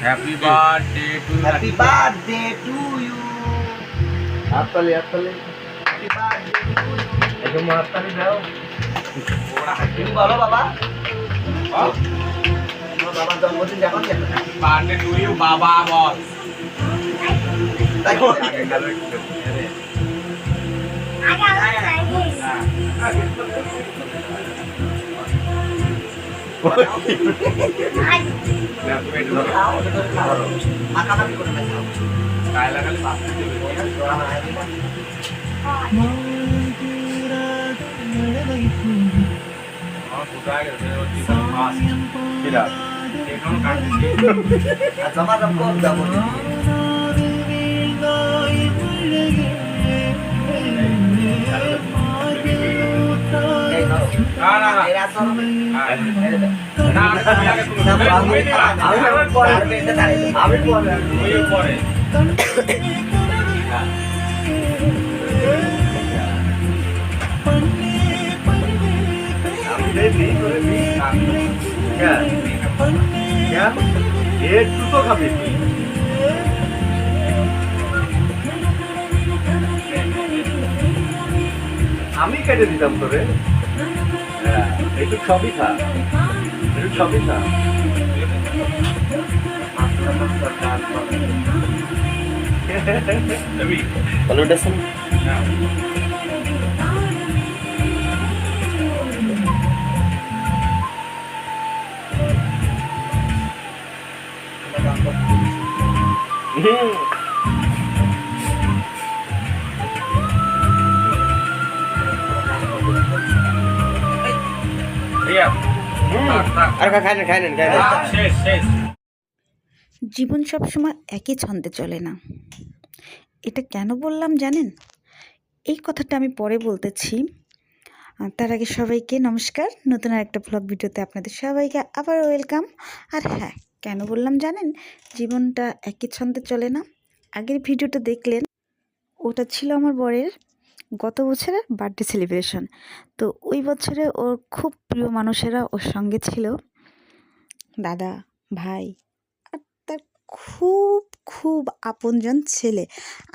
Happy birthday to happy birthday to you. হাততালি হাততালি happy birthday to you. একদম হাততালি দাও। তুমি বলো বাবা, তোমার বাবার জন্মদিন যখন হ্যাপি বার্থডে টু ইউ বাবা বল। তাই মাখামাখি করে নাই খাও। গায়ে লাগালে বাঁচতে দেবে। আমার কোথায় গেছে ওর জীবন মাস কিরা এখনো কাটছে। আর জমা জম কম যাবো এই নাও। না না না এই রাত ধরো। না তুমি আগে তুমি দিবা আমি পরে এটা দাঁড়িয়ে আমি পরে তুমি পরে দুটো খাবি আমি কেটে দিতাম তোরে। একটু সবই খা, একটু সবই খা। তুমি Saludasan. রিয়া আর খাই না শেষ শেষ জীবন সবসময় একই ছন্দে চলে না। এটা কেন বললাম জানেন? এই কথাটা আমি পরে বলতেছি। তার আগে সবাইকে নমস্কার, নতুন আরেকটা ব্লগ ভিডিওতে আপনাদের সবাইকে আবার ওয়েলকাম। আর হ্যাঁ, কেন বললাম জানেন? জীবনটা একই ছন্দে চলে না। আগের ভিডিওটা দেখলেন, ওটা ছিল আমার বরের গত বছরের বার্থডে সেলিব্রেশন। তো ওই বছরে ওর খুব প্রিয় মানুষেরা ওর সঙ্গে ছিল, দাদা, ভাই, আর তার খুব খুব আপনজন ছেলে।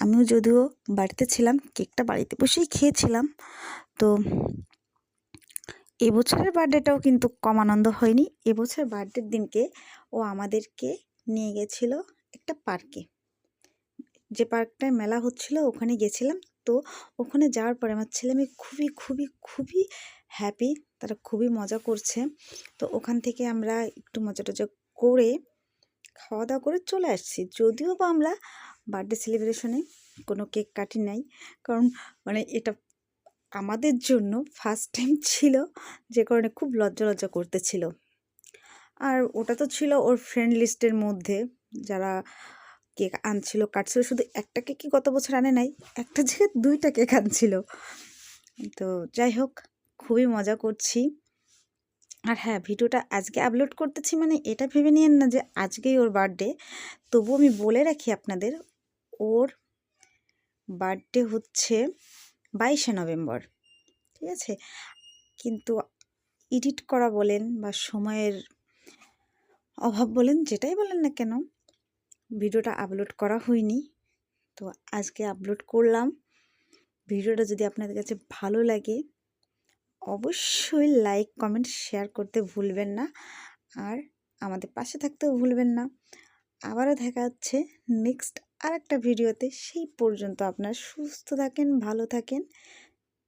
আমিও যদিও বাড়িতে ছিলাম, কেকটা বাড়িতে বসেই খেয়েছিলাম। তো এবছরের বার্থডেটাও কিন্তু কম আনন্দ হয়নি। এবছর বার্থডের দিনকে ও আমাদেরকে নিয়ে গেছিলো একটা পার্কে, যে পার্কটায় মেলা হচ্ছিল ওখানে গেছিলাম। তো ওখানে যাওয়ার পরে আমার ছেলে মেয়ে খুবই খুবই খুবই হ্যাপি, তারা খুবই মজা করছে। তো ওখান থেকে আমরা একটু মজা টজা করে খাওয়া দাওয়া করে চলে আসছি। যদিও বা আমরা বার্থডে সেলিব্রেশনে কোনো কেক কাটি নাই, কারণ মানে এটা আমাদের জন্য ফার্স্ট টাইম ছিল, যে কারণে খুব লজ্জা লজ্জা করতেছিল। আর ওটা তো ছিল ওর ফ্রেন্ড লিস্টের মধ্যে, যারা কেক আনছিল কাটছিল। শুধু একটা কেকই গত বছর আনে নাই, একটা জায়গায় 2টা কেক আনছিল। তো যাই হোক, খুবই মজা করছি। আর হ্যাঁ, ভিডিওটা আজকে আপলোড করতেছি মানে এটা ভেবে নিয়েন না যে আজকেই ওর বার্থডে। তবু আমি বলে রাখি আপনাদের, ওর বার্থডে হচ্ছে 22শে নভেম্বর, ঠিক আছে? কিন্তু এডিট করা বলেন বা সময়ের অভাব বলেন, যেটাই বলেন না কেন, ভিডিওটা আপলোড করা হয়নি। তো আজকে আপলোড করলাম। ভিডিওটা যদি আপনাদের কাছে ভালো লাগে অবশ্যই লাইক কমেন্ট শেয়ার করতে ভুলবেন না, আর আমাদের পাশে থাকতেও ভুলবেন না। আবারও দেখা হচ্ছে নেক্সট আর একটা ভিডিওতে। সেই পর্যন্ত আপনারা সুস্থ থাকেন, ভালো থাকেন,